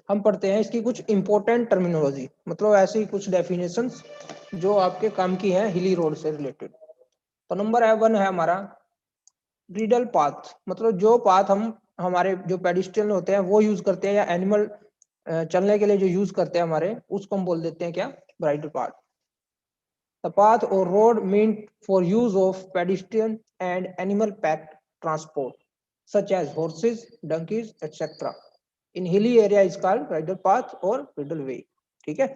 हम पढ़ते हैं इसकी कुछ इंपॉर्टेंट टर्मिनोलॉजी, मतलब ऐसी कुछ डेफिनेशंस जो आपके काम की है हिली रोड से रिलेटेड। तो नंबर 1 है हमारा रिडल पाथ, मतलब जो पाथ हम हमारे जो पेडिस्ट्रियन होते हैं वो यूज करते हैं या एनिमल चलने के लिए जो यूज करते हैं हमारे, उसको हम बोल देते हैं क्या, ब्राइडल पाथ। द पाथ और road meant for use of pedestrian and animal packed transport such as horses, donkeys etcetera in hilly area is called bridle path और रिडल वे। ठीक है,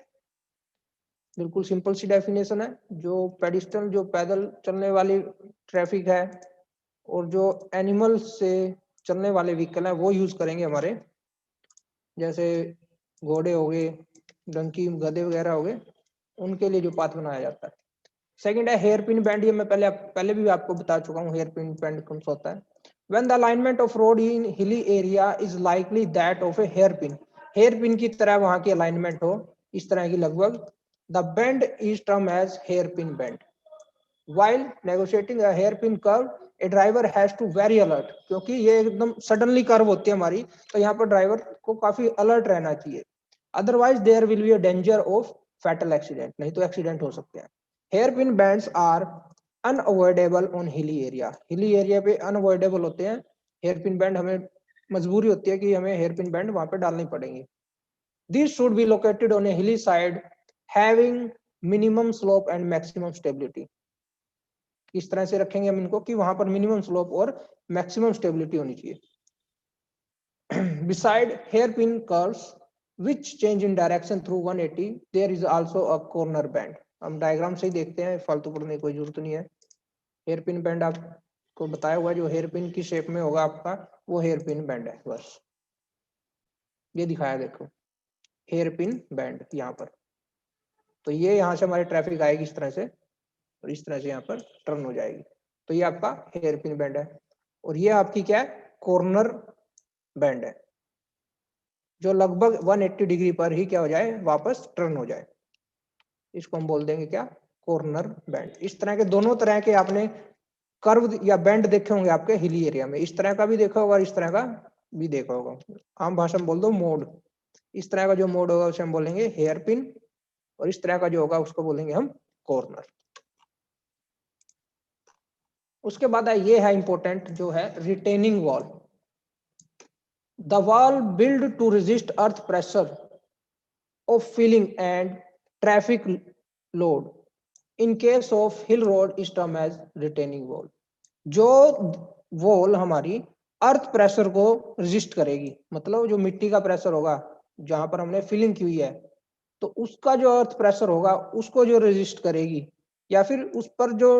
बिल्कुल सिंपल सी डेफिनेशन है। जो पेडिस्ट्रियन जो पैदल चलने वाली ट्रैफिक है और जो एनिमल से चलने वाले व्हीकल है वो यूज करेंगे हमारे, जैसे घोड़े हो गए, डंकी, गधे वगैरह हो गए, उनके लिए जो पाथ बनाया जाता है। सेकंड है हेयर पिन बैंड, ये मैं पहले भी आपको बता चुका हूँ हेयर पिन बैंड कौन सा होता है। When the alignment of road in hilly area is likely that of a hairpin, hairpin की तरह वहां की अलाइनमेंट हो, इस तरह की लगभग, the bend is term as hairpin bend. While negotiating a hairpin curve, a driver has to very alert, क्योंकि ये एकदम सडनली कर्व होती है हमारी, तो यहाँ पर ड्राइवर को काफी अलर्ट रहना चाहिए। Otherwise there will be a danger of fatal accident, नहीं तो एक्सीडेंट हो सकते हैं। Hairpin bends are unavoidable on hilly area, hilly area पे अनअवॉइडेबल होते हैं हेयर पिन बैंड, हमें मजबूरी होती है कि हमें हेयर पिन बैंड वहां पे डालने पड़ेंगे। This should be located on a hilly side having minimum slope and maximum stability. इस तरह से रखेंगे हम इनको कि वहां पर मिनिमम स्लोप और मैक्सिमम स्टेबिलिटी होनी चाहिए। Beside hairpin curves which change in direction through 180, there is also a corner band। हम डायग्राम से ही देखते हैं, फालतू पढ़ने की कोई जरूरत नहीं है। हेयरपिन बैंड आपको बताया हुआ है, जो हेयरपिन की शेप में होगा आपका वो हेयरपिन बैंड है, बस ये दिखाया देखो हेयरपिन बैंड यहाँ पर। तो ये यहाँ से हमारी ट्रैफिक आएगी इस तरह से और इस तरह से यहाँ पर टर्न हो जाएगी, तो ये आपका हेयरपिन बैंड है। और ये आपकी क्या है, कॉर्नर बैंड है, जो लगभग 180 डिग्री पर ही क्या हो जाए, वापस टर्न हो जाए, इसको हम बोल देंगे क्या, कॉर्नर बैंड। इस तरह के दोनों तरह के आपने कर्व या बैंड देखे होंगे आपके हिली एरिया में, इस तरह का भी देखा होगा और इस तरह का भी देखा होगा। आम भाषा में बोल दो मोड, इस तरह का जो मोड होगा उसे हम बोलेंगे हेयर पिन, और इस तरह का जो होगा उसको बोलेंगे हम कॉर्नर। उसके बाद ये है इंपॉर्टेंट, जो है retaining wall. The wall build to resist earth pressure of filling and traffic load in case of hill road is termed as retaining wall। जो वॉल हमारी अर्थ प्रेशर को रेजिस्ट करेगी, मतलब जो मिट्टी का प्रेशर होगा जहां पर हमने फिलिंग की हुई है, तो उसका जो अर्थ प्रेशर होगा उसको जो रेजिस्ट करेगी, या फिर उस पर जो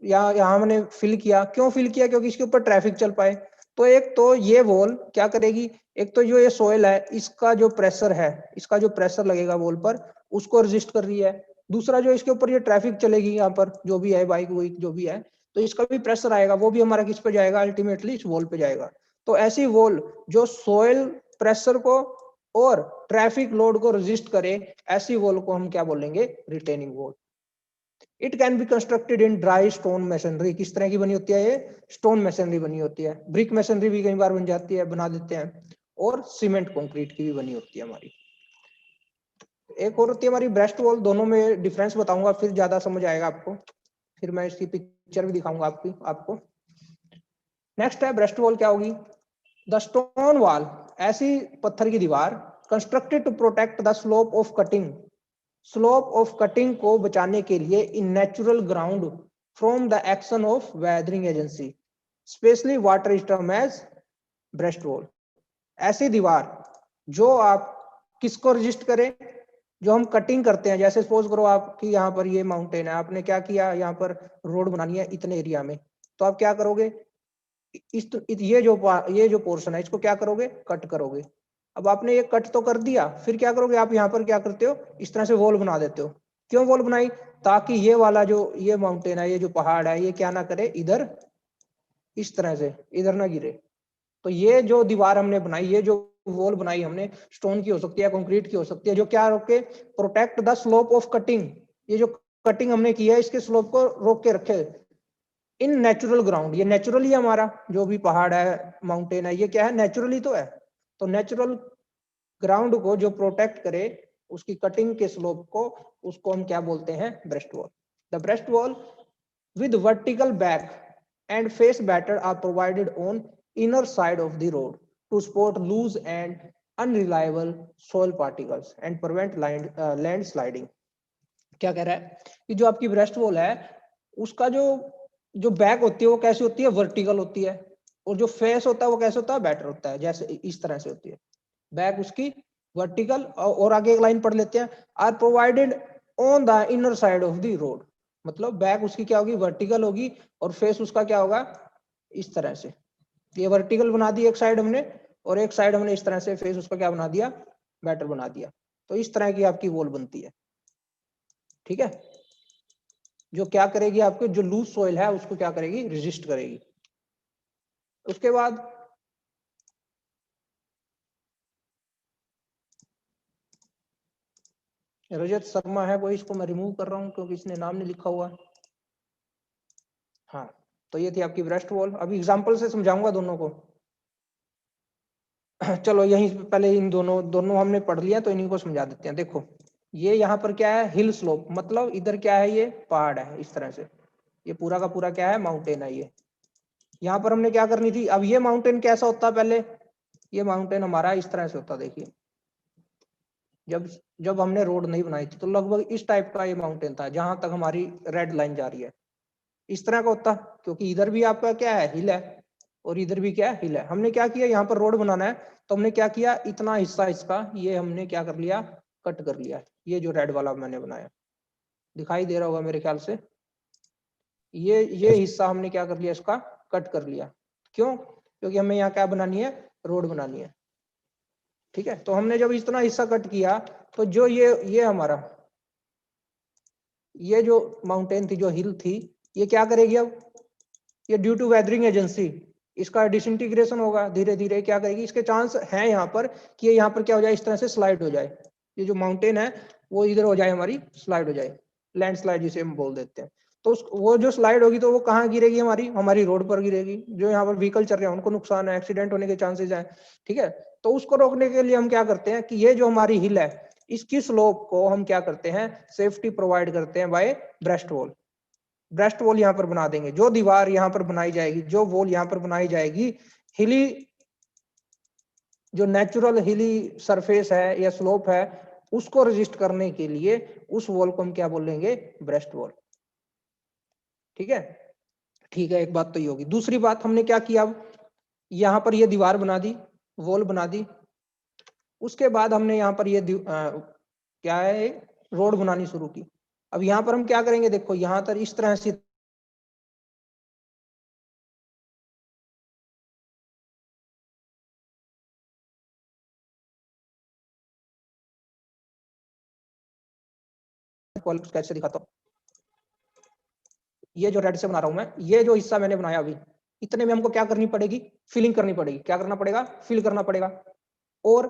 यहाँ हमने फिल किया, क्यों फिल किया, क्योंकि इसके ऊपर ट्रैफिक चल पाए। तो एक तो ये वॉल क्या करेगी, एक तो जो ये सोयल है इसका जो प्रेशर है, इसका जो प्रेशर लगेगा वॉल पर उसको रेजिस्ट कर रही है। दूसरा जो इसके ऊपर ये ट्रैफिक चलेगी, यहाँ पर जो भी है बाइक वाइक जो भी है, तो इसका भी प्रेशर आएगा, वो भी हमारा किस पे जाएगा, अल्टीमेटली इस वॉल पे जाएगा। तो ऐसी वॉल जो सोयल प्रेशर को और ट्रैफिक लोड को रेजिस्ट करे, ऐसी वॉल को हम क्या बोलेंगे, retaining wall. It can be constructed in dry stone masonry, किस तरह की बनी होती है, ये स्टोन मैसनरी बनी होती है, ब्रिक मैसनरी भी कई बार बन जाती है, बना देते हैं, और सीमेंट कंक्रीट की भी बनी होती है हमारी। एक और होती है हमारी ब्रेस्ट वॉल, दोनों में डिफरेंस बताऊंगा फिर ज्यादा समझ आएगा आपको, फिर मैं इसकी पिक्चर भी दिखाऊंगा आपको। नेक्स्ट है ब्रेस्ट वॉल क्या होगी, द स्टोन वॉल, ऐसी पत्थर की दीवार constructed to protect the slope of cutting, slope of cutting को बचाने के लिए in natural ground from the action of weathering agency, specially water is term as breast wall. ऐसी दीवार जो आप किसको रजिस्ट करें, जो हम कटिंग करते हैं, जैसे सपोज करो आपकी यहाँ पर ये माउंटेन है, आपने क्या किया, यहाँ पर रोड बनानी है इतने एरिया में, तो आप क्या करोगे, ये जो पोर्शन है इसको क्या करोगे, कट करोगे। अब आपने ये कट तो कर दिया, फिर क्या करोगे, आप यहाँ पर क्या करते हो, इस तरह से वॉल बना देते हो। क्यों वॉल बनाई, ताकि ये वाला जो ये माउंटेन है, ये जो पहाड़ है, ये क्या ना करे, इधर इस तरह से इधर ना गिरे। तो ये जो दीवार हमने बनाई, ये जो वॉल बनाई हमने, स्टोन की हो सकती है, कंक्रीट की हो सकती है, जो क्या रोके, protect the slope of cutting, ये जो कटिंग हमने की है इसके स्लोप को रोक के रखे इन नेचुरल ग्राउंड। ये नेचुरली हमारा जो भी पहाड़ है, माउंटेन है, ये क्या है, नेचुरली तो है। तो नेचुरल ग्राउंड को जो प्रोटेक्ट करे उसकी कटिंग के स्लोप को, उसको हम क्या बोलते हैं, breast wall. The breast wall with vertical back and face batter are provided on inner side of the road to support loose and unreliable soil particles and prevent landsliding। क्या कह रहा है कि जो आपकी ब्रेस्ट वॉल है उसका जो जो बैक होती है वो कैसी होती है, वर्टिकल होती है, और जो फेस होता है वो कैसे होता है, बैटर होता है, जैसे इस तरह से होती है। बैक उसकी वर्टिकल, और आगे एक लाइन पढ़ लेते हैं, are provided on the inner side of the road. मतलब बैक उसकी क्या होगी, वर्टिकल होगी, और फेस उसका क्या होगा, इस तरह से। ये वर्टिकल बना दी एक साइड हमने, और एक साइड हमने इस तरह से फेस उसका क्या बना दिया, बैटर बना दिया। तो इस तरह की आपकी वॉल बनती है, ठीक है, जो क्या करेगी, आपके जो लूज सोइल है उसको क्या करेगी, रेजिस्ट करेगी। उसके बाद रजत शर्मा है कोई, इसको मैं रिमूव कर रहा हूं क्योंकि इसने नाम नहीं लिखा हुआ। हाँ, तो ये थी आपकी ब्रेस्ट वॉल। अभी एग्जांपल से समझाऊंगा दोनों को। चलो यहीं पहले इन दोनों हमने पढ़ लिया, तो इन्हीं को समझा देते हैं। देखो ये यहाँ पर क्या है, हिल स्लोप, मतलब इधर क्या है, ये पहाड़ है इस तरह से, ये पूरा का पूरा क्या है, माउंटेन है ये। यहाँ पर हमने क्या करनी थी, अब ये माउंटेन कैसा होता, पहले ये माउंटेन हमारा इस तरह से होता, देखिए जब जब हमने रोड नहीं बनाई थी तो लगभग इस टाइप का ये माउंटेन था, जहां तक हमारी रेड लाइन जा रही है इस तरह का होता, क्योंकि इधर भी आपका क्या है, हिल है, और इधर भी क्या है, हिल है। हमने क्या किया, यहाँ पर रोड बनाना है, तो हमने क्या किया, इतना हिस्सा इसका ये हमने क्या कर लिया, कट कर लिया। ये जो रेड वाला मैंने बनाया, दिखाई दे रहा होगा मेरे ख्याल से, ये हिस्सा हमने क्या कर लिया, इसका कट कर लिया। क्यों, क्योंकि हमें यहाँ क्या बनानी है, रोड बनानी है, ठीक है। तो हमने जब इतना हिस्सा कट किया, तो जो ये हमारा ये जो माउंटेन थी, जो हिल थी, ये क्या करेगी, अब ये ड्यू टू वेदरिंग एजेंसी इसका डिसइंटीग्रेशन होगा धीरे धीरे, क्या करेगी, इसके चांस है यहाँ पर कि ये यहाँ पर क्या हो जाए, इस तरह से स्लाइड हो जाए। ये जो माउंटेन है वो इधर हो जाए, हमारी स्लाइड हो जाए, लैंड स्लाइड जिसे हम बोल देते हैं। तो वो जो स्लाइड होगी तो वो कहाँ गिरेगी, हमारी रोड पर गिरेगी। जो यहाँ पर व्हीकल चल रहे हैं उनको नुकसान है, एक्सीडेंट होने के चांसेस है, ठीक है। तो उसको रोकने के लिए हम क्या करते हैं कि ये जो हमारी हिल है इसकी स्लोप को हम क्या करते हैं, सेफ्टी प्रोवाइड करते हैं by breast wall. Breast wall यहाँ पर बना देंगे, जो दीवार यहाँ पर बनाई जाएगी, जो वॉल यहाँ पर बनाई जाएगी, हिली जो नेचुरल हिली सरफेस है या स्लोप है उसको रेजिस्ट करने के लिए उस वॉल को हम क्या बोलेंगे, ब्रेस्ट वॉल, ठीक है। ठीक है, एक बात तो ये होगी। दूसरी बात हमने क्या किया, अब यहाँ पर ये दीवार बना दी, वॉल बना दी, उसके बाद हमने यहाँ पर ये क्या है, रोड बनानी शुरू की। अब यहाँ पर हम क्या करेंगे, देखो यहाँ पर इस तरह से कैसे दिखाता हूँ। ये जो रेड से बना रहा हूं मैं, ये जो हिस्सा मैंने बनाया अभी, इतने में हमको क्या करनी पड़ेगी, फिलिंग करनी पड़ेगी। क्या करना पड़ेगा, फिल करना पड़ेगा। और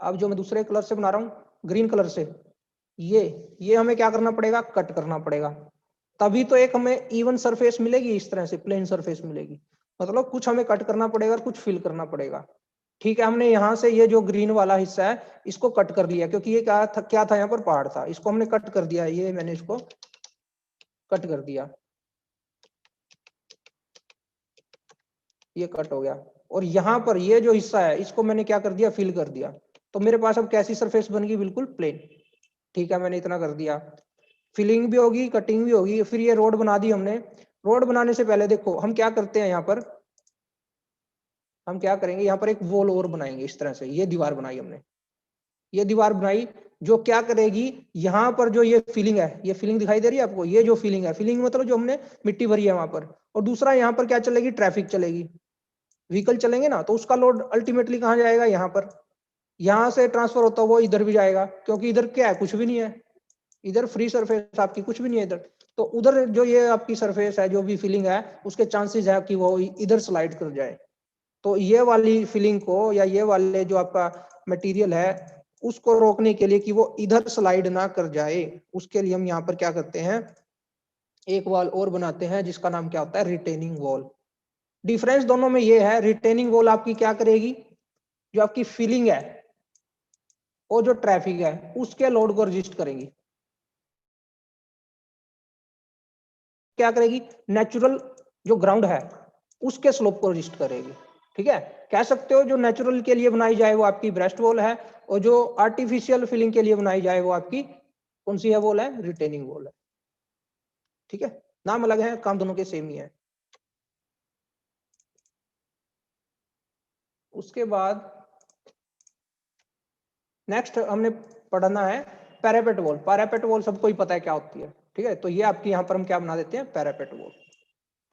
अब जो मैं दूसरे कलर से बना रहा हूं, ग्रीन कलर से, ये हमें क्या करना पड़ेगा, कट करना पड़ेगा। तभी तो एक हमें इवन सरफेस मिलेगी, इस तरह से प्लेन सरफेस मिलेगी। मतलब कुछ हमें कट करना पड़ेगा और कुछ फिल करना पड़ेगा, ठीक है। हमने यहाँ से ये जो ग्रीन वाला हिस्सा है इसको कट कर लिया, क्योंकि ये क्या था यहाँ पर पहाड़ था, इसको हमने कट कर दिया, ये मैंने इसको कट कर दिया, ये कट हो गया। और यहाँ पर ये जो हिस्सा है इसको मैंने क्या कर दिया, फिल कर दिया। तो मेरे पास अब कैसी सरफेस बन गई, बिल्कुल प्लेन, ठीक है। मैंने इतना कर दिया, फिलिंग भी होगी, कटिंग भी होगी। फिर ये रोड बना दी हमने। रोड बनाने से पहले देखो हम क्या करते हैं, यहाँ पर हम क्या करेंगे, यहाँ पर एक वॉल और बनाएंगे इस तरह से। ये दीवार बनाई हमने, ये दीवार बनाई जो क्या करेगी, यहाँ पर जो ये फीलिंग है, ये फीलिंग दिखाई दे रही है आपको, ये जो फीलिंग है, फीलिंग मतलब जो हमने मिट्टी भरी है वहां पर। और दूसरा यहाँ पर क्या चलेगी, ट्रैफिक चलेगी, व्हीकल चलेंगे ना, तो उसका लोड अल्टीमेटली कहाँ जाएगा, यहाँ पर। यहाँ से ट्रांसफर होता हुआ इधर भी जाएगा, क्योंकि इधर क्या है, कुछ भी नहीं है, इधर फ्री सरफेस आपकी, कुछ भी नहीं है इधर। तो उधर जो ये आपकी सरफेस है, जो भी फीलिंग है, उसके चांसेस है कि वो इधर स्लाइड कर जाए। तो ये वाली फीलिंग को या ये वाले जो आपका मटेरियल है उसको रोकने के लिए कि वो इधर स्लाइड ना कर जाए, उसके लिए हम यहाँ पर क्या करते हैं, एक वॉल और बनाते हैं जिसका नाम क्या होता है, रिटेनिंग वॉल। डिफरेंस दोनों में ये है, रिटेनिंग वॉल आपकी क्या करेगी, जो आपकी फीलिंग है और जो ट्रैफिक है उसके लोड को रजिस्ट करेंगी। क्या करेगी? नेचुरल जो ग्राउंड है उसके स्लोप को रजिस्ट करेगी। ठीक है, कह सकते हो जो नेचुरल के लिए बनाई जाए वो आपकी ब्रेस्ट वॉल है, और जो आर्टिफिशियल फिलिंग के लिए बनाई जाए वो आपकी कौन सी है वॉल है? रिटेनिंग वॉल है। ठीक है, नाम अलग है, काम दोनों के सेम ही है। उसके बाद नेक्स्ट हमने पढ़ना है पैरापेट वॉल। पैरापेट वॉल सबको ही पता है क्या होती है। ठीक है, तो ये आपकी यहाँ पर हम क्या बना देते हैं? पैरापेट वॉल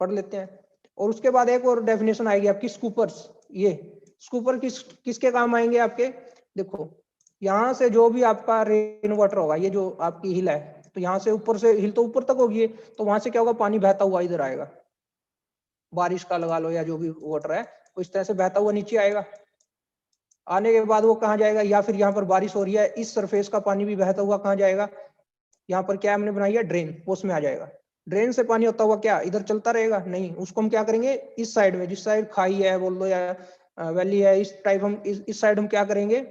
पढ़ लेते हैं। और उसके बाद एक और डेफिनेशन आएगी आपकी स्कूपर्स। ये स्कूपर किसके काम आएंगे आपके? देखो, यहाँ से जो भी आपका रेन वाटर होगा, ये जो आपकी हिल है, तो यहाँ से ऊपर से हिल तो ऊपर तक होगी, तो वहां से क्या होगा? पानी बहता हुआ इधर आएगा, बारिश का लगा लो या जो भी वाटर है वो इस तरह से बहता हुआ नीचे आएगा। आने के बाद वो कहाँ जाएगा? या फिर यहाँ पर बारिश हो रही है, इस सरफेस का पानी भी बहता हुआ कहाँ जाएगा? यहाँ पर क्या हमने बनाई है? ड्रेन, उसमें आ जाएगा। ड्रेन से पानी होता हुआ क्या इधर चलता रहेगा? नहीं, उसको हम क्या करेंगे? इस साइड में, जिस साइड खाई है बोल दो या वैली है, इस टाइप हम इस साइड हम क्या करेंगे?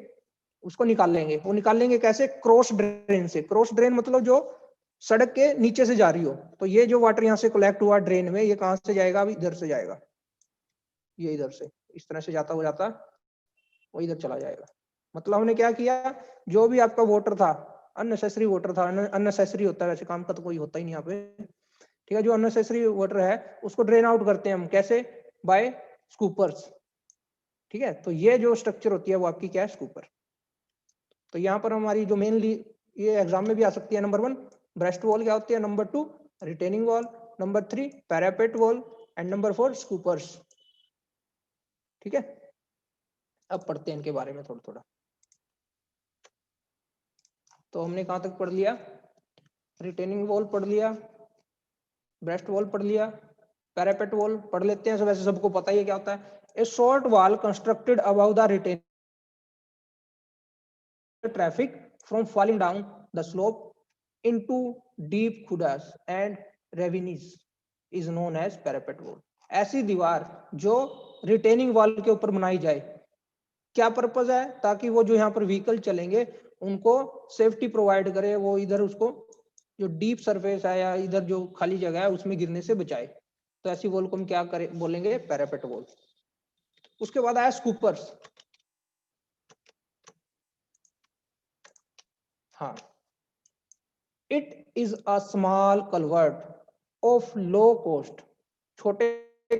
उसको निकाल लेंगे। वो निकाल लेंगे कैसे? क्रॉस ड्रेन से। क्रॉस ड्रेन मतलब जो सड़क के नीचे से जा रही हो। तो ये जो वाटर यहाँ से कलेक्ट हुआ ड्रेन में, ये कहाँ से जाएगा? अभी इधर से जाएगा, ये इधर से इस तरह से जाता हुआ वो इधर चला जाएगा। मतलब हमने क्या किया? जो भी आपका वाटर था, अननेसेसरी वाटर था, अननेसेसरी होता है वैसे, काम का तो कोई होता ही नहीं यहाँ पे। ठीक है, जो अननेसेसरी वाटर है उसको ड्रेन आउट करते हैं हम कैसे? Bye scoopers. ठीक है, तो ये जो स्ट्रक्चर होती है वो आपकी क्या है? स्कूपर। तो यहाँ पर हमारी जो मेनली ये एग्जाम में भी आ सकती है, नंबर 1 ब्रेस्ट वॉल क्या होती है, number 2 retaining wall, number 3 parapet wall, and number 4 scoopers. ठीक है, अब पढ़ते हैं इनके बारे में थोड़ा थोड़ा। तो हमने कहां तक पढ़ लिया? रिटेनिंग वॉल पढ़ लिया, ब्रेस्ट वॉल पढ़ लिया, पैरापेट वॉल पढ़ लेते हैं। सब वैसे सबको पता ही है क्या होता है। A short wall constructed above the retain traffic from falling down the slope into deep khudas and ravines is known as parapet wall। ऐसी दीवार जो रिटेनिंग वॉल के ऊपर बनाई जाए, क्या पर्पज है? ताकि वो जो यहाँ पर व्हीकल चलेंगे उनको सेफ्टी प्रोवाइड करे, वो इधर उसको जो डीप सरफेस है या इधर जो खाली जगह है उसमें गिरने से बचाए। तो ऐसी वॉल को हम क्या करें बोलेंगे? Parapet wall. उसके बाद आया स्कूपर्स। हाँ, it is a small culvert of low cost. छोटे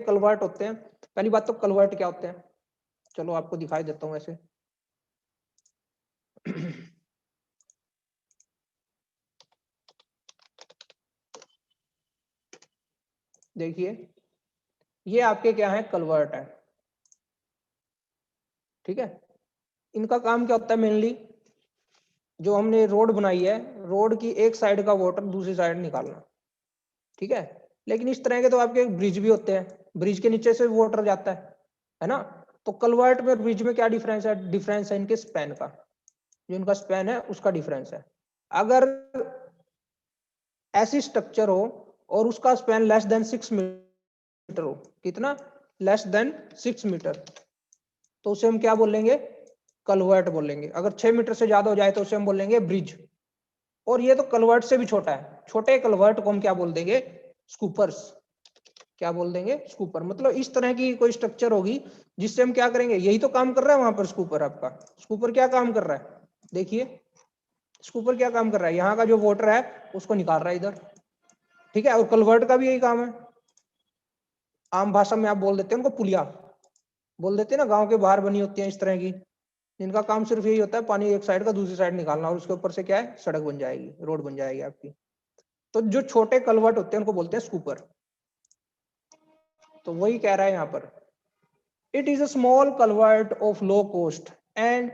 कलवर्ट होते हैं। पहली बात तो कलवर्ट क्या होते हैं, चलो आपको दिखाई देता हूं ऐसे। देखिए, ये आपके क्या है? कलवर्ट है। ठीक है, इनका काम क्या होता है मेनली? जो हमने रोड बनाई है, रोड की एक साइड का वाटर दूसरी साइड निकालना। ठीक है, लेकिन इस तरह के तो आपके ब्रिज भी होते हैं, ब्रिज के नीचे से वाटर जाता है ना। तो कलवर्ट में ब्रिज में क्या डिफरेंस है? डिफरेंस है इनके स्पैन का, जो इनका स्पैन है उसका डिफरेंस है। अगर ऐसी स्ट्रक्चर हो और उसका स्पैन लेस देन 6 मीटर हो, कितना? लेस देन 6 मीटर, तो उसे हम क्या बोलेंगे? कलवर्ट बोलेंगे। अगर 6 मीटर से ज्यादा हो जाए तो उसे हम बोलेंगे ब्रिज। और ये तो कलवर्ट से भी छोटा है, छोटे कलवर्ट को हम क्या बोल देंगे? स्कूपर्स। क्या बोल देंगे? स्कूपर। मतलब इस तरह की कोई स्ट्रक्चर होगी जिससे हम क्या करेंगे? यही तो काम कर रहा है वहां पर स्कूपर। आपका स्कूपर क्या काम कर रहा है? देखिए, स्कूपर क्या काम कर रहा है? यहाँ का जो वाटर है उसको निकाल रहा है इधर। ठीक है, और कलवर्ट का भी यही काम है। आम भाषा में आप बोल देते हैं उनको पुलिया बोल देते हैं ना, गांव के बाहर बनी होती है इस तरह की, जिनका काम सिर्फ यही होता है पानी एक साइड का दूसरी साइड निकालना, और उसके ऊपर से क्या है? सड़क बन जाएगी, रोड बन जाएगी आपकी। तो जो छोटे कलवर्ट होते हैं उनको बोलते हैं स्कूपर। तो वही कह रहा है यहाँ पर, it is a small culvert of low cost and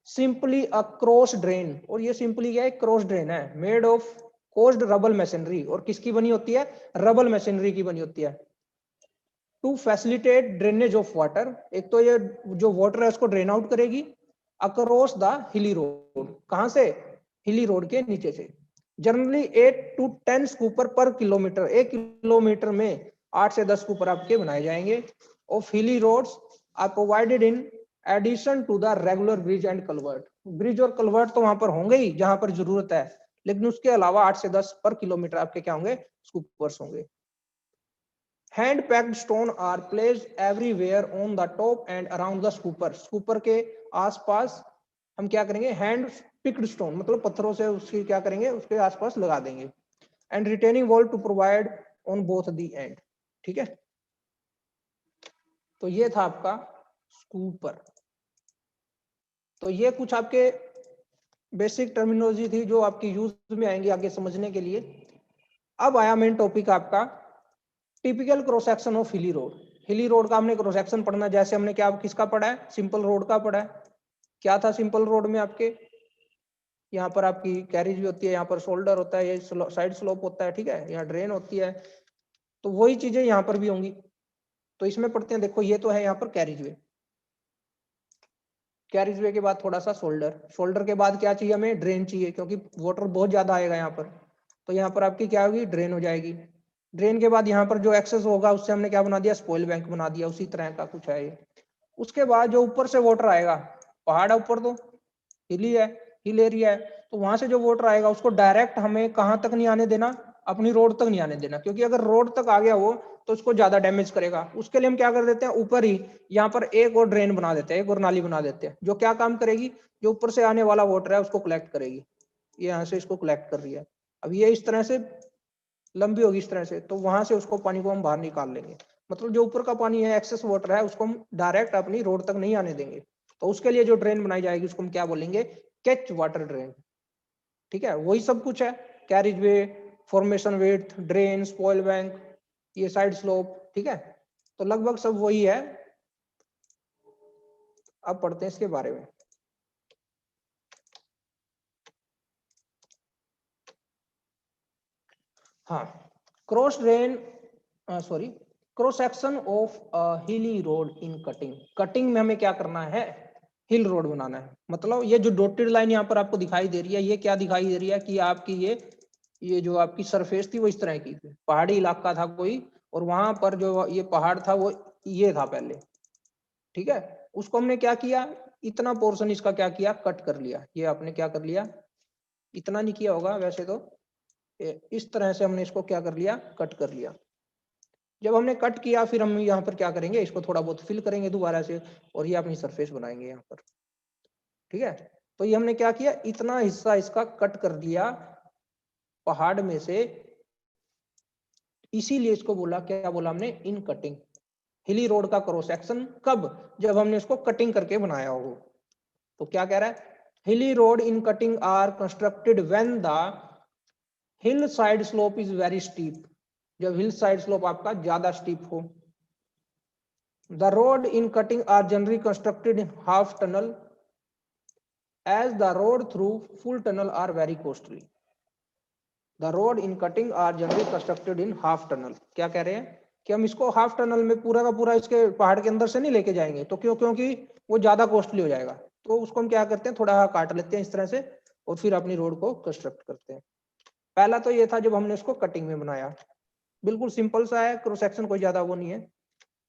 simply a cross drain. और ये सिंपली क्या है? क्रॉस ड्रेन है, made of coursed rubble masonry. और किसकी बनी होती है? रबल मशीनरी की बनी होती है। To facilitate drainage of water, एक तो ये जो वाटर है उसको ड्रेन आउट करेगी अक्रॉस द हिली रोड। कहां से? हिली रोड के नीचे से। Generally 8 to 10 scupper per kilometre, 1 kilometre में 8 से 10 स्कूपर आपके बनाए जाएंगे। Of hilly roads are provided in addition to the regular bridge and culvert. Bridge और कलवर्ट तो वहां पर होंगे ही जहां पर जरूरत है, लेकिन उसके अलावा 8 से 10 पर किलोमीटर आपके क्या होंगे, स्कूपर्स होंगे। Hand packed stone are placed everywhere on the top and around the scupper. Scupper के आसपास हम क्या करेंगे, हैंड पिक्ड स्टोन मतलब पत्थरों से उसकी क्या करेंगे, उसके आसपास लगा देंगे। And retaining wall to provide on both the end. ठीक है, तो ये था आपका स्कूपर। तो ये कुछ आपके बेसिक टर्मिनोलॉजी थी जो आपकी यूज में आएंगी आगे समझने के लिए। अब आया मेन टॉपिक आपका टिपिकल क्रॉस सेक्शन ऑफ हिली रोड। हिली रोड का हमने क्रॉस सेक्शन पढ़ना, जैसे हमने क्या किसका पढ़ा है, सिंपल रोड का पढ़ा है। क्या था सिंपल रोड में आपके, यहाँ पर आपकी कैरिज भी होती है, यहाँ पर शोल्डर होता है, ये साइड स्लोप होता है, ठीक है, यहाँ ड्रेन होती है, तो वही चीजें यहाँ पर भी होंगी। तो इसमें पढ़ते हैं, देखो ये तो है यहाँ पर कैरिज वे, कैरिज वे के बाद थोड़ा सा शोल्डर, शोल्डर के बाद क्या चाहिए हमें, ड्रेन चाहिए, क्योंकि वाटर बहुत ज्यादा आएगा यहाँ पर, तो यहाँ पर आपकी क्या होगी, ड्रेन हो जाएगी। ड्रेन के बाद यहाँ पर जो एक्सेस होगा उससे हमने क्या बना दिया, स्पॉइल बैंक बना दिया, उसी तरह का कुछ है ये। उसके बाद जो ऊपर से वाटर आएगा, पहाड़ है ऊपर तो हिली है, हिल एरिया है, तो वहां से जो वाटर आएगा उसको डायरेक्ट हमें कहाँ तक नहीं आने देना, अपनी रोड तक नहीं आने देना, क्योंकि अगर रोड तक आ गया वो तो उसको ज्यादा डैमेज करेगा। उसके लिए हम क्या कर देते हैं, ऊपर ही यहाँ पर एक और ड्रेन बना देते हैं, एक और नाली बना देते हैं, जो क्या काम करेगी, जो ऊपर से आने वाला वाटर है उसको कलेक्ट करेगी। ये यहाँ से इसको कलेक्ट कर रही है, अब ये इस तरह से लंबी होगी इस तरह से, तो वहां से उसको पानी को हम बाहर निकाल लेंगे। मतलब जो ऊपर का पानी है, एक्सेस वाटर है, उसको हम डायरेक्ट अपनी रोड तक नहीं आने देंगे। तो उसके लिए जो ड्रेन बनाई जाएगी उसको हम क्या बोलेंगे, कैच वाटर ड्रेन। ठीक है, वही सब कुछ है, carriageway, formation width, drain, spoil bank, ये साइड स्लोप, ठीक है, तो लगभग सब वही है। अब पढ़ते हैं इसके बारे में। हाँ, cross drain, sorry, cross section of हिली रोड इन कटिंग। कटिंग में हमें क्या करना है, हिल रोड बनाना है। मतलब ये जो डॉटेड लाइन यहाँ पर आपको दिखाई दे रही है, ये क्या दिखाई दे रही है कि आपकी ये जो आपकी सरफेस थी वो इस तरह की थी, पहाड़ी इलाका था कोई, और वहां पर जो ये पहाड़ था वो ये था पहले, ठीक है, उसको हमने क्या किया, इतना पोर्शन इसका क्या किया, कट कर लिया। ये आपने क्या कर लिया, इतना नहीं किया होगा वैसे तो, इस तरह से हमने इसको क्या कर लिया, कट कर लिया। जब हमने कट किया फिर हम यहाँ पर क्या करेंगे, इसको थोड़ा बहुत फिल करेंगे दोबारा से, और ये अपनी सरफेस बनाएंगे यहाँ पर। ठीक है, तो ये हमने क्या किया, इतना हिस्सा इसका कट कर दिया पहाड़ में से, इसीलिए इसको बोला, क्या बोला हमने, इन कटिंग। हिली रोड का क्रॉस सेक्शन कब, जब हमने इसको कटिंग करके बनाया हो। तो क्या कह रहा है, hilly road in cutting are constructed when the hill side slope is very steep. जब हिल साइड स्लोप आपका ज्यादा स्टीप हो। The road in cutting are generally constructed in half tunnel as the road through full tunnel are very costly. The road in cutting are generally constructed in half tunnel. क्या कह रहे हैं कि हम इसको हाफ टनल में पूरा का पूरा इसके पहाड़ के अंदर से नहीं लेके जाएंगे, तो क्योंकि वो ज्यादा कॉस्टली हो जाएगा, तो उसको हम क्या करते हैं, थोड़ा काट लेते हैं इस तरह से, और फिर अपनी रोड को कंस्ट्रक्ट करते हैं। पहला तो ये था जब हमने इसको कटिंग में बनाया, बिल्कुल सिंपल सा है, क्रॉस सेक्शन कोई ज्यादा वो नहीं है।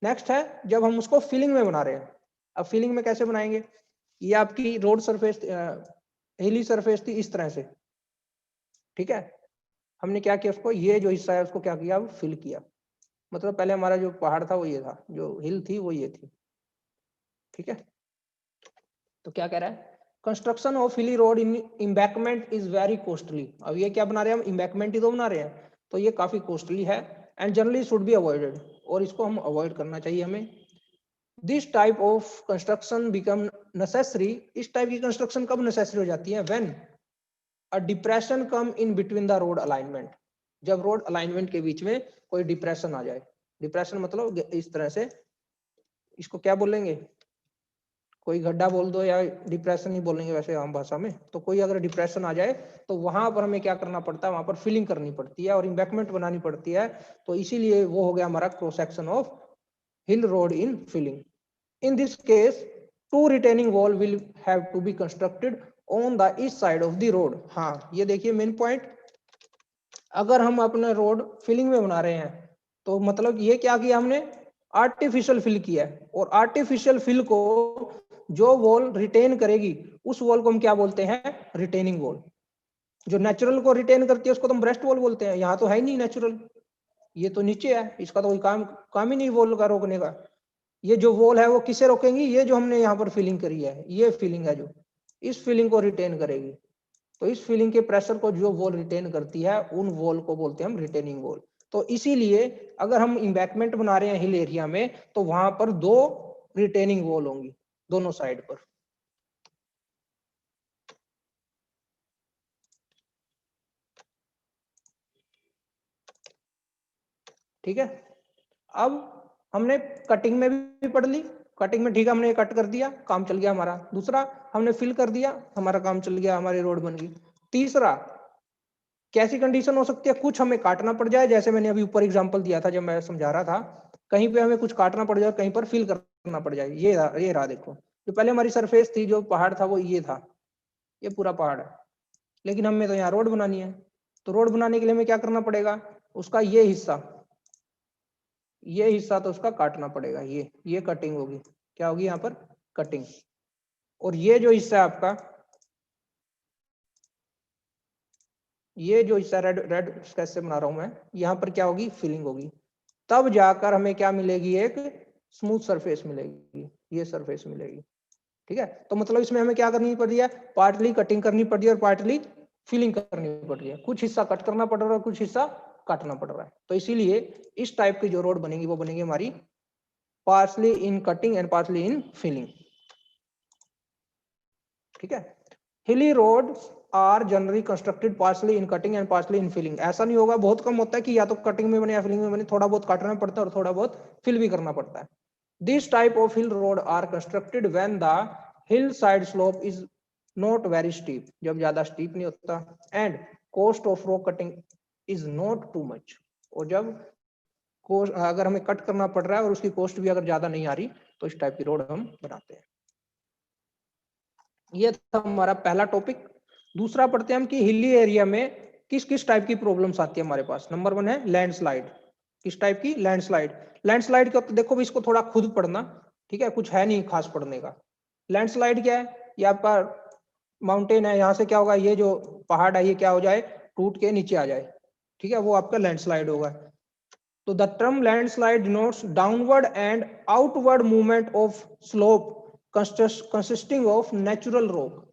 नेक्स्ट है जब हम उसको फिलिंग में बना रहे हैं। अब फिलिंग में कैसे बनाएंगे, ये आपकी रोड सरफेस, हिली सरफेस थी इस तरह से, ठीक है, हमने क्या किया, उसको ये जो हिस्सा है उसको क्या किया, फिल किया। मतलब पहले हमारा जो पहाड़ था वो ये था, जो हिल थी वो ये थी, ठीक है। तो क्या कह रहा है, कंस्ट्रक्शन ऑफ हिली road in embankment is very costly. अब ये क्या बना रहे हैं हम, इम्बैकमेंट ही तो बना रहे हैं, तो ये काफी कॉस्टली है, and generally should be avoided, और इसको हम अवॉइड करना चाहिए हमें। This type of construction become necessary. इस टाइप की कंस्ट्रक्शन कब नेसेसरी हो जाती है, when a depression come in between the road alignment. जब रोड अलाइनमेंट के बीच में कोई डिप्रेशन आ जाए। डिप्रेशन मतलब इस तरह से, इसको क्या बोलेंगे, कोई गड्ढा बोल दो, या डिप्रेशन ही बोलेंगे वैसे आम भाषा में। तो कोई अगर डिप्रेशन आ जाए तो वहां पर हमें क्या करना पड़ता है, वहां पर फिलिंग करनी पड़ती है और इम्बैकमेंट बनानी पड़ती है। तो इसीलिए वो हो गया हमारा cross section of hill road in filling. In this case, two retaining wall will have to be constructed on the east side of the road. हाँ, ये देखिए मेन पॉइंट, अगर हम अपने रोड फिलिंग में बना रहे हैं तो मतलब ये क्या किया हमने, आर्टिफिशियल फिल किया है, और आर्टिफिशियल फिल को जो वॉल रिटेन करेगी उस वॉल को हम क्या बोलते हैं, रिटेनिंग वॉल। जो नेचुरल को रिटेन करती है उसको तो हम ब्रेस्ट वॉल बोलते हैं। यहाँ तो है ही नहीं नेचुरल, ये तो नीचे है, इसका तो कोई काम ही नहीं वॉल का रोकने का। ये जो वॉल है वो किसे रोकेंगी, ये जो हमने यहाँ पर फीलिंग करी है, ये फीलिंग है जो इस फीलिंग को रिटेन करेगी। तो इस फीलिंग के प्रेशर को जो वॉल रिटेन करती है उन वॉल को बोलते हैं हम रिटेनिंग वॉल। तो इसीलिए अगर हम इम्बैकमेंट बना रहे हैं हिल एरिया में तो वहां पर 2 रिटेनिंग वॉल होंगी दोनों साइड पर। ठीक है, अब हमने कटिंग में भी पढ़ ली। कटिंग में ठीक है, हमने कट कर दिया, काम चल गया हमारा। दूसरा, हमने फिल कर दिया, हमारा काम चल गया, हमारी रोड बन गई। तीसरा, कैसी कंडीशन हो सकती है, कुछ हमें काटना पड़ जाए, जैसे मैंने अभी ऊपर एग्जांपल दिया था जब मैं समझा रहा था, कहीं पे हमें कुछ काटना पड़ जाए, कहीं पर फिल करना पड़ जाए। ये रहा देखो, जो पहले हमारी सरफेस थी, जो पहाड़ था वो ये था, ये पूरा पहाड़ है, लेकिन हमें तो यहाँ रोड बनानी है। तो रोड बनाने के लिए हमें क्या करना पड़ेगा, उसका ये हिस्सा तो उसका काटना पड़ेगा। ये कटिंग होगी, क्या होगी यहाँ पर, कटिंग। और ये जो हिस्सा है आपका, ये जो हिस्सा रेड रेड स्केच से बना रहा हूं मैं, यहाँ पर क्या होगी, फिलिंग होगी। तब जाकर हमें क्या मिलेगी, एक स्मूथ सरफेस मिलेगी, ये सरफेस मिलेगी। ठीक है, तो मतलब इसमें हमें क्या करनी पड़ रही है, पार्टली कटिंग करनी पड़ रही है और पार्टली फिलिंग करनी पड़ रही है। कुछ हिस्सा कट करना पड़ रहा है, कुछ हिस्सा काटना पड़ रहा है। तो इसीलिए इस टाइप की जो रोड बनेगी वो बनेगी हमारी partly in cutting and partly in filling. ठीक है, hilly road are generally constructed partially in cutting and partially in filling. ऐसा नहीं होगा, बहुत कम होता है कि या तो कटिंग में बने या फिलिंग में बने, थोड़ा बहुत काटना पड़ता है और थोड़ा बहुत फिल भी करना पड़ता है। This type of hill road are constructed when the hill side slope is not very steep, जब ज्यादा स्टीप नहीं होता, and cost of rock cutting is not too much, और जब कोस्ट अगर हमें कट करना पड़ रहा है और उसकी कॉस्ट भी अगर ज्यादा नहीं आ रही तो इस टाइप की रोड हम बनाते हैं। ये था हमारा पहला टॉपिक। दूसरा पढ़ते हैं हम कि हिली एरिया में किस किस टाइप की प्रॉब्लम्स आती है हमारे पास। नंबर 1 है लैंडस्लाइड। किस टाइप की, लैंडस्लाइड। लैंडस्लाइड का तो देखो भी, इसको थोड़ा खुद पढ़ना, ठीक है, कुछ है नहीं खास पढ़ने का। लैंडस्लाइड क्या है, ये आपका माउंटेन है, यहाँ से क्या होगा, ये जो पहाड़ है ये क्या हो जाए, टूट के नीचे आ जाए, ठीक है, वो आपका लैंडस्लाइड होगा। तो the term landslide denotes downward and outward movement of slope consisting of natural rock.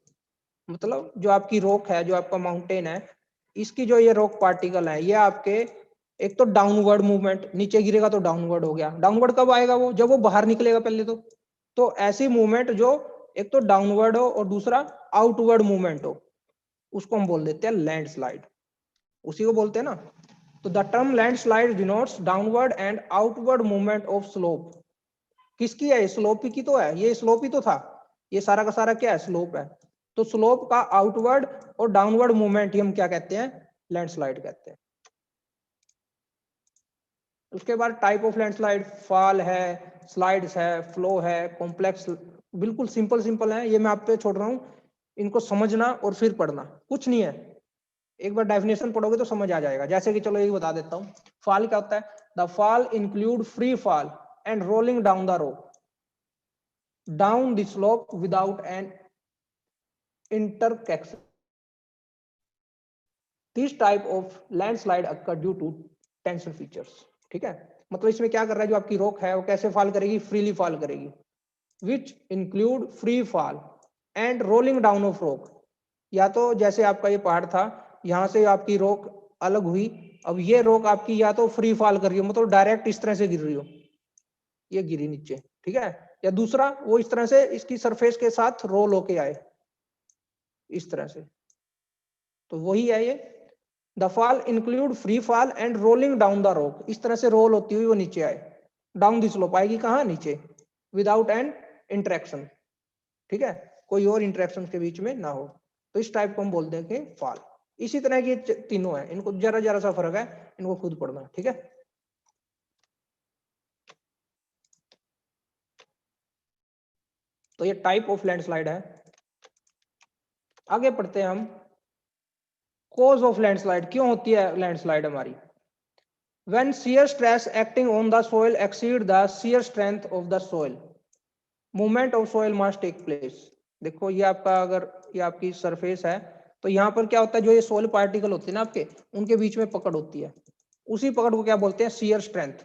मतलब जो आपकी रॉक है, जो आपका माउंटेन है, इसकी जो ये रॉक पार्टिकल है, ये आपके एक तो डाउनवर्ड मूवमेंट, नीचे गिरेगा तो डाउनवर्ड हो गया। डाउनवर्ड कब आएगा, वो जब वो बाहर निकलेगा पहले तो ऐसी मूवमेंट जो एक तो डाउनवर्ड हो और दूसरा आउटवर्ड मूवमेंट हो, उसको हम बोल देते हैं लैंडस्लाइड, उसी को बोलते हैं ना। तो the term landslide denotes downward and outward movement of slope. किसकी है, स्लोप की तो है, ये स्लोप ही तो था, ये सारा का सारा क्या है, स्लोप है। तो स्लोप का आउटवर्ड और डाउनवर्ड मूवमेंट ही हम क्या कहते हैं, लैंडस्लाइड कहते हैं। उसके बाद टाइप ऑफ लैंडस्लाइड, फॉल है, स्लाइड्स है, फ्लो है, कॉम्प्लेक्स। बिल्कुल सिंपल सिंपल है, ये मैं आप पे छोड़ रहा हूँ, इनको समझना और फिर पढ़ना, कुछ नहीं है। एक बार डेफिनेशन पढ़ोगे तो समझ आ जाएगा। जैसे कि चलो ये बता देता हूँ, फॉल क्या होता है, the fall include free fall and rolling down the rope down the slope without an intersection. This type of landslide occur due to tensile features. ठीक है, मतलब इसमें क्या कर रहा है, जो आपकी रोक है वो कैसे फॉल करेगी, फ्रीली फॉल करेगी, which include free fall and rolling down of rock। या तो जैसे आपका ये पहाड़ था, यहां से आपकी रोक अलग हुई, अब ये रोक आपकी या तो फ्री फॉल कर रही हो, मतलब डायरेक्ट इस तरह से गिर रही हो, ये गिरी नीचे, ठीक है, या दूसरा वो इस तरह से इसकी सरफेस के साथ रोल होके आए इस तरह से, तो वही है ये। The fall include free fall and rolling down the rock, इस तरह से रोल होती हुई वो नीचे आए, डाउन द स्लोप आएगी कहाँ, नीचे, विदाउट एन इंटरेक्शन, ठीक है, कोई और इंटरेक्शन के बीच में ना हो, तो इस टाइप को हम बोलते हैं कि फॉल। इसी तरह की तीनों है, इनको जरा जरा सा फर्क है, इनको खुद पढ़ना, ठीक है। तो ये टाइप ऑफ लैंडस्लाइड है। आगे पढ़ते हैं हम, कॉज ऑफ लैंडस्लाइड, क्यों होती है लैंडस्लाइड हमारी। When shear stress acting on the soil exceed the shear strength of the soil, movement of soil mass take place. देखो ये आपका, अगर ये आपकी सरफेस है तो यहाँ पर क्या होता है, जो ये सोयल पार्टिकल होते हैं ना आपके, उनके बीच में पकड़ होती है, उसी पकड़ को क्या बोलते हैं, शियर स्ट्रेंथ।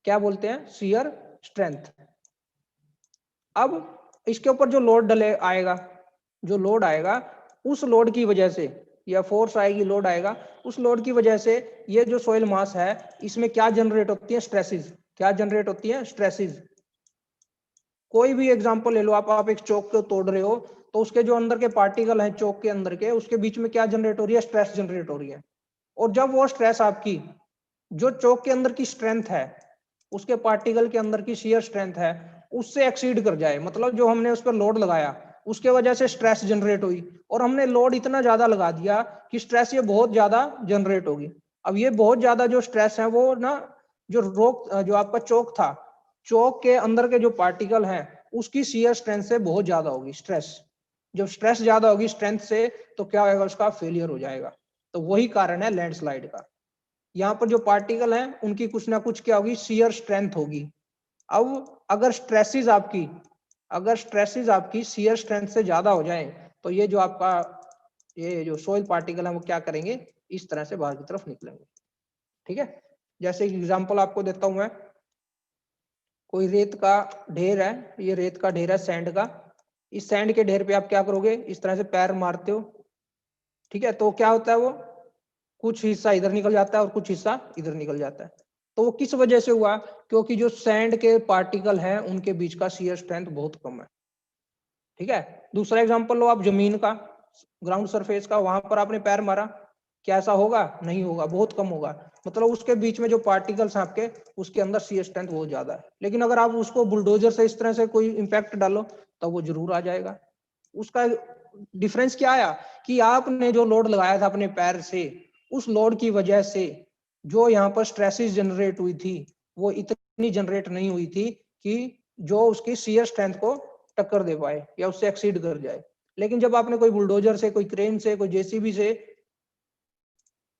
क्या बोलते हैं, शियर स्ट्रेंथ। अब इसके ऊपर जो लोड डले आएगा, जो लोड आएगा, उस लोड की वजह से, या फोर्स आएगी, लोड आएगा, उस लोड की वजह से ये जो सोयल मास है इसमें क्या जनरेट होती है, स्ट्रेसेस। क्या जनरेट होती है, स्ट्रेसेस। कोई भी एग्जांपल ले लो आप एक चौक को तोड़ रहे हो तो उसके जो अंदर के पार्टिकल हैं चौक के अंदर के, उसके बीच में क्या जनरेट हो रही है, स्ट्रेस जनरेट हो रही है। और जब वो स्ट्रेस आपकी, जो चौक के अंदर की स्ट्रेंथ है, उसके पार्टिकल के अंदर की शियर स्ट्रेंथ है, उससे एक्सीड कर जाए, मतलब जो हमने उस पर लोड लगाया उसके वजह से स्ट्रेस जनरेट हुई, और हमने लोड इतना ज्यादा लगा दिया कि स्ट्रेस ये बहुत ज्यादा जनरेट होगी। अब ये बहुत ज्यादा जो स्ट्रेस है वो ना, जो आपका चौक था, चौक के अंदर के जो पार्टिकल हैं उसकी शियर स्ट्रेंथ से बहुत ज्यादा होगी स्ट्रेस। जब स्ट्रेस ज्यादा होगी स्ट्रेंथ से तो क्या होगा, उसका फेलियर हो जाएगा। तो वही कारण है लैंडस्लाइड का। यहाँ पर जो पार्टिकल हैं उनकी कुछ ना कुछ क्या होगी, शियर स्ट्रेंथ होगी। अब अगर स्ट्रेसेस आपकी शियर स्ट्रेंथ से ज्यादा हो जाए तो ये जो आपका, ये जो सोइल पार्टिकल है वो क्या करेंगे, इस तरह से बाहर की तरफ निकलेंगे। ठीक है, जैसे एग्जांपल आपको देता हूं मैं, कोई रेत का ढेर है, ये रेत का ढेर है सैंड का। इस सैंड के ढेर पे आप क्या करोगे, इस तरह से पैर मारते हो। ठीक है, तो क्या होता है, वो कुछ हिस्सा इधर निकल जाता है और कुछ हिस्सा इधर निकल जाता है। तो वो किस वजह से हुआ, क्योंकि जो सैंड के पार्टिकल हैं उनके बीच का शियर स्ट्रेंथ बहुत कम है। ठीक है, दूसरा एग्जांपल लो आप जमीन का, ग्राउंड सरफेस का, वहां पर आपने पैर मारा, क्या ऐसा होगा, नहीं होगा, बहुत कम होगा। मतलब उसके बीच में जो पार्टिकल्स हैं आपके, उसके अंदर शियर स्ट्रेंथ बहुत ज्यादा है। लेकिन अगर आप उसको बुलडोजर से इस तरह से कोई इंपैक्ट डालो तो वो जरूर आ जाएगा। उसका डिफरेंस क्या आया, कि आपने जो लोड लगाया था अपने पैर से, उस लोड की वजह से जो यहाँ पर स्ट्रेसेस जनरेट हुई थी वो इतनी जनरेट नहीं हुई थी कि जो उसकी शियर स्ट्रेंथ को टक्कर दे पाए या उससे एक्सीड कर जाए। लेकिन जब आपने कोई बुलडोजर से, कोई क्रेन से, कोई जेसीबी से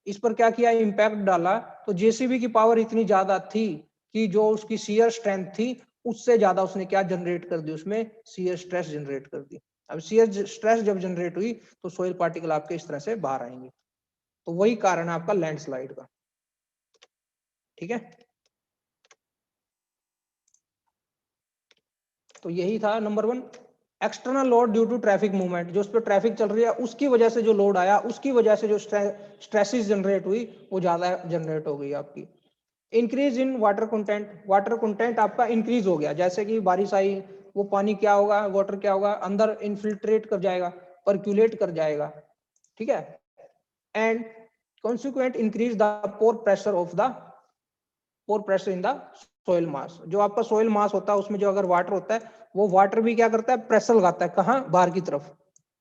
इस पर क्या किया, इंपैक्ट डाला, तो जेसीबी की पावर इतनी ज्यादा थी कि जो उसकी शियर स्ट्रेंथ थी उससे ज्यादा उसने क्या जनरेट कर दी, उसमें शियर स्ट्रेस जनरेट कर दी। अब शियर स्ट्रेस जब जनरेट हुई तो सोइल पार्टिकल आपके इस तरह से बाहर आएंगे। तो वही कारण है आपका लैंडस्लाइड का। ठीक है, तो यही था number 1, external load due to traffic movement. जो उस पर ट्रैफिक चल रही है उसकी वजह से जो लोड आया, उसकी वजह से जो स्ट्रेसेस जनरेट हुई वो ज्यादा जनरेट हो गई आपकी। Increase in water content, water content आपका इंक्रीज हो गया, जैसे कि बारिश आई, वो पानी क्या होगा, वाटर क्या होगा, अंदर इन्फिल्ट्रेट कर जाएगा, पर्क्यूलेट कर जाएगा। ठीक है, and consequent increase the pore pressure in the soil mass. जो आपका सोइल मास होता है उसमें जो अगर वाटर होता है, वो वाटर भी क्या करता है, प्रेशर लगाता है, कहाँ, बाहर की तरफ।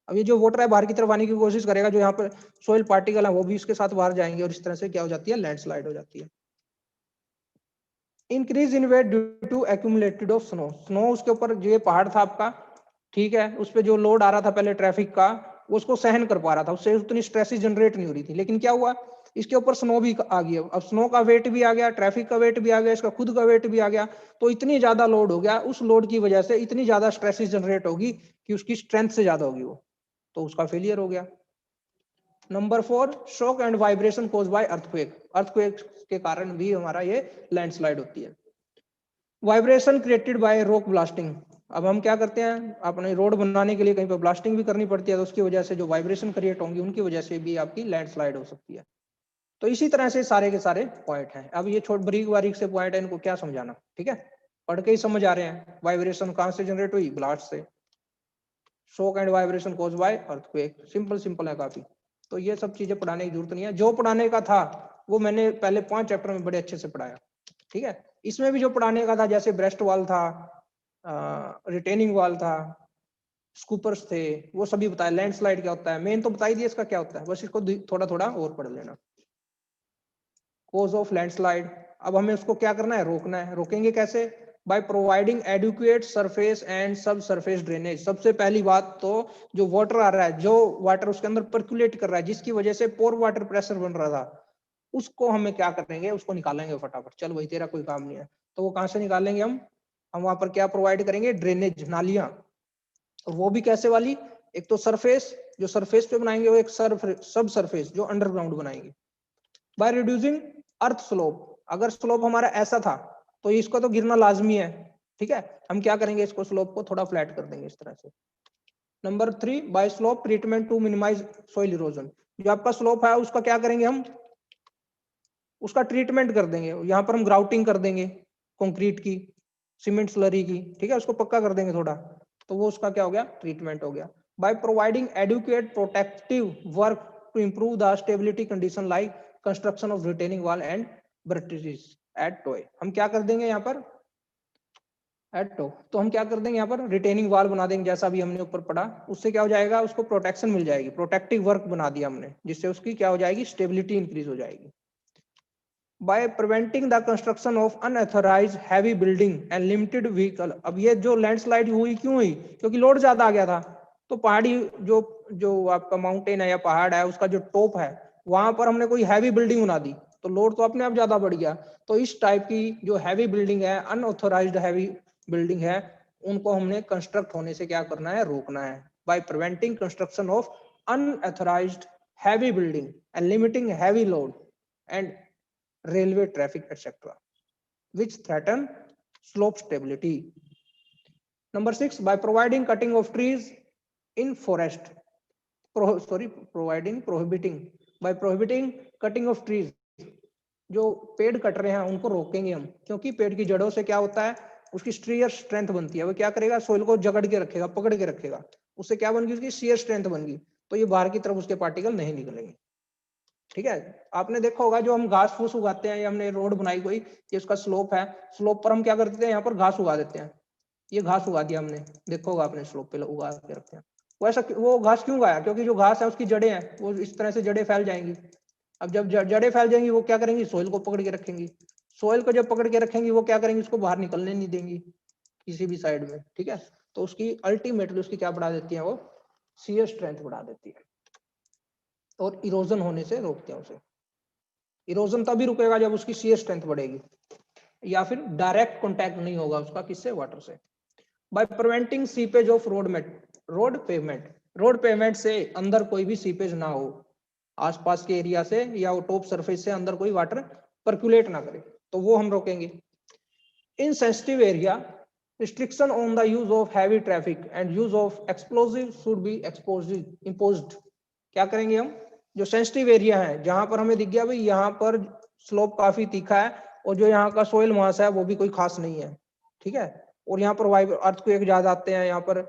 अब ये जो वाटर है बाहर की तरफ आने की कोशिश करेगा, जो यहाँ पर सोइल पार्टिकल है वो भी उसके साथ बाहर जाएंगे, और इस तरह से क्या हो जाती है, लैंडस्लाइड हो जाती है। Increase in weight due to accumulated of snow, snow उसके ऊपर, जो ये पहाड़ था आपका, ठीक है, उस पर जो लोड आ रहा था पहले ट्रैफिक का, वो उसको सहन कर पा रहा था, उससे उतनी स्ट्रेसेस जनरेट नहीं हो रही थी। लेकिन क्या हुआ, इसके ऊपर स्नो भी आ गया, अब स्नो का वेट भी आ गया, ट्रैफिक का वेट भी आ गया, इसका खुद का वेट भी आ गया, तो इतनी ज्यादा लोड हो गया, उस लोड की वजह से इतनी ज्यादा स्ट्रेसेस जनरेट होगी कि उसकी स्ट्रेंथ से ज्यादा होगी वो, तो उसका फेलियर हो गया। Number 4, shock and vibration cause by earthquake. Earthquake के कारण भी हमारा ये लैंडस्लाइड होती है। Vibration created by rock blasting. अब हम क्या करते हैं, अपने रोड बनाने के लिए कहीं पर ब्लास्टिंग भी करनी पड़ती है, तो उसकी वजह से जो वाइब्रेशन क्रिएट होंगी उनकी वजह से भी आपकी लैंडस्लाइड हो सकती है। तो इसी तरह से सारे के सारे पॉइंट हैं। अब ये छोट बारीक बारीक से पॉइंट है, इनको क्या समझाना, ठीक है, पढ़ के ही समझ आ रहे हैं। वाइब्रेशन कहां से जनरेट हुई, ब्लास्ट से। Shock and vibration cause by earthquake, simple simple है काफी। तो ये सब चीजें पढ़ाने की जरूरत नहीं है, जो पढ़ाने का था वो मैंने पहले 5 चैप्टर में बड़े अच्छे से पढ़ाया। ठीक है, इसमें भी जो पढ़ाने का था, जैसे ब्रेस्ट वाल था, रिटेनिंग वाल था, स्कूपर्स थे, वो सभी बताया। लैंडस्लाइड क्या होता है, मेन तो बता ही दिया इसका क्या होता है, बस इसको थोड़ा थोड़ा और पढ़ लेना। कोज ऑफ लैंडस्लाइड, अब हमें उसको क्या करना है, रोकना है। रोकेंगे कैसे, by providing adequate surface and सब सरफेस ड्रेनेज। सबसे पहली बात तो, जो वाटर आ रहा है, जो वाटर उसके अंदर पर्कुलेट कर रहा है, जिसकी वजह से पोर वाटर प्रेशर बन रहा था, उसको हमें क्या करेंगे, उसको निकालेंगे फटाफट। चल भाई तेरा कोई काम नहीं है, तो वो कहां से निकालेंगे हम, हम वहां पर क्या प्रोवाइड करेंगे, ड्रेनेज, नालियां, और वो भी कैसे वाली, एक तो सरफेस, जो सरफेस पे बनाएंगे, वो एक सब सरफेस जो अंडरग्राउंड बनाएंगे। बाय रिड्यूसिंग अर्थ स्लोप, अगर स्लोप हमारा ऐसा था तो इसको तो गिरना लाजमी है, ठीक है, हम क्या करेंगे, इसको स्लोप को थोड़ा फ्लैट कर देंगे इस तरह से। Number 3, by slope treatment to minimise soil erosion, जो आपका स्लोप है उसका क्या करेंगे हम, उसका ट्रीटमेंट कर देंगे, यहाँ पर हम ग्राउटिंग कर देंगे कंक्रीट की, सीमेंट स्लरी की, ठीक है, उसको पक्का कर देंगे थोड़ा, तो वो उसका क्या हो गया, ट्रीटमेंट हो गया। By providing adequate protective work to improve the stability condition like construction of retaining wall and bridges at toe, हम क्या कर देंगे यहाँ पर एट टो, तो हम क्या कर देंगे यहाँ पर रिटेनिंग वॉल बना देंगे, जैसा भी हमने ऊपर पढ़ा, उससे क्या हो जाएगा, उसको प्रोटेक्शन मिल जाएगी, प्रोटेक्टिव वर्क बना दिया हमने, जिससे उसकी क्या हो जाएगी, स्टेबिलिटी इंक्रीज हो जाएगी। by preventing the construction of unauthorized heavy building and limited vehicle, अब ये जो लैंडस्लाइड हुई क्यों हुई, क्योंकि लोड ज्यादा आ गया था, तो पहाड़ी जो जो आपका माउंटेन है या पहाड़ है, उसका जो टॉप है, वहां पर हमने कोई हैवी बिल्डिंग बना दी, तो लोड तो अपने आप ज्यादा बढ़ गया। तो इस टाइप की जो हैवी बिल्डिंग है, अनऑथोराइज्ड हैवी बिल्डिंग है, उनको हमने कंस्ट्रक्ट होने से क्या करना है, रोकना है। By preventing construction of unauthorised heavy building and limiting heavy load and railway traffic, etc., which threaten slope stability. Number 6, by providing cutting of trees in forest, by prohibiting cutting of trees, जो पेड़ cut रहे हैं उनको रोकेंगे हम, क्योंकि पेड़ की जड़ों से क्या होता है, उसकी स्ट्रीयर स्ट्रेंथ बनती है, वो क्या करेगा, सोइल को जकड़ के रखेगा, पकड़ के रखेगा, उससे क्या बन गई, उसकी शियर स्ट्रेंथ बन गई, तो ये बाहर की तरफ उसके पार्टिकल नहीं निकलेंगे, ठीक है। आपने देखा होगा जो हम घास फूस उगाते हैं, या हमने रोड बनाई कोई, ये उसका स्लोप है, स्लोप पर हम क्या करते हैं, यहाँ पर घास उगा देते हैं, ये घास उगा दिया हमने, देखा होगा आपने, स्लोप पे उगा के रखते हैं, वो ऐसा, वो घास क्यों उगाया, क्योंकि जो घास है उसकी जड़ें हैं, वो इस तरह से जड़ें फैल जाएंगी, अब जब जड़ें फैल जाएंगी, वो क्या करेंगी, सोइल को पकड़ के रखेंगी, सोइल को जब पकड़ के रखेंगी, वो क्या करेंगी, उसको बाहर निकलने नहीं देंगी किसी भी साइड में, ठीक है, तो उसकी अल्टीमेटली उसकी क्या बढ़ा देती है, वो शियर स्ट्रेंथ बढ़ा देती है, और इरोजन होने से रोकते हैं उसे। इरोजन तभी रुकेगा जब उसकी शियर स्ट्रेंथ बढ़ेगी, या फिर डायरेक्ट कांटेक्ट नहीं होगा उसका किससे, वाटर से। By preventing seepage of road pavement से अंदर कोई भी सीपेज ना हो, आसपास के एरिया से या वो टॉप सरफेस से अंदर कोई वाटर पर्कुलेट ना करे, तो वो हम रोकेंगे। In sensitive area, restriction on the use of heavy traffic and use of explosive should be imposed, क्या करेंगे हम, जो सेंसिटिव एरिया है, जहां पर हमें दिख गया भाई यहाँ पर स्लोप काफी तीखा है, और जो यहाँ का सोइल मास है वो भी कोई खास नहीं है, ठीक है, और यहाँ पर अर्थक्वेक ज्यादा आते हैं, यहाँ पर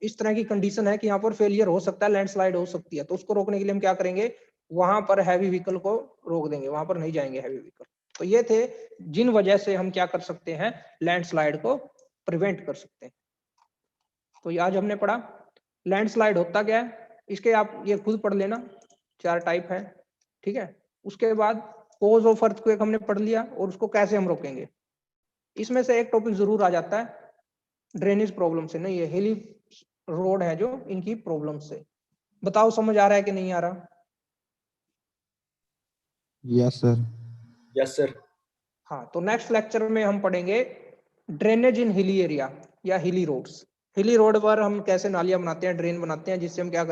इस तरह की कंडीशन है कि यहाँ पर फेलियर हो सकता है, लैंडस्लाइड हो सकती है, तो उसको रोकने के लिए हम क्या करेंगे, वहां पर हैवी व्हीकल को रोक देंगे, वहां पर नहीं जाएंगे हैवी व्हीकल। तो ये थे जिन वजह से हम क्या कर सकते हैं, लैंडस्लाइड को प्रिवेंट कर सकते हैं। तो ये आज हमने पढ़ा लैंडस्लाइड होता क्या है, इसके आप ये खुद पढ़ लेना, 4 टाइप है, ठीक है। उसके बाद कॉज ऑफ अर्थक्वेक हमने पढ़ लिया, और उसको कैसे हम रोकेंगे। इसमें से एक टॉपिक जरूर आ जाता है ड्रेनेज प्रॉब्लम से, नहीं, ये हिली रोड है जो इनकी प्रॉब्लम से। बताओ समझ आ रहा है कि नहीं आ रहा। Yes sir. Yes sir. हाँ, तो नेक्स्ट लेक्चर में हम पढ़ेंगे ड्रेनेज इन हिली एरिया या हिली रोड्स। हिली रोड पर हम कैसे नालियां बनाते हैं, ड्रेन बनाते हैं, जिससे हम क्या